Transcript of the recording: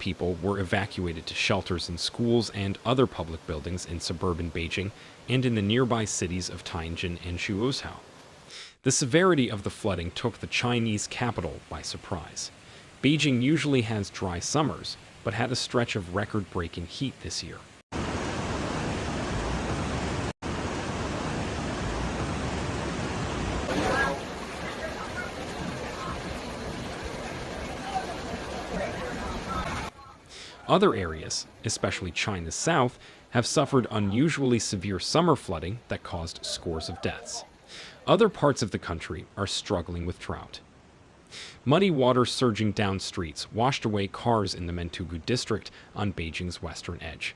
people were evacuated to shelters in schools and other public buildings in suburban Beijing and in the nearby cities of Tianjin and Shuozhou. The severity of the flooding took the Chinese capital by surprise. Beijing usually has dry summers, but had a stretch of record-breaking heat this year. Other areas, especially China's south, have suffered unusually severe summer flooding that caused scores of deaths. Other parts of the country are struggling with drought. Muddy water surging down streets washed away cars in the Mentugu district on Beijing's western edge.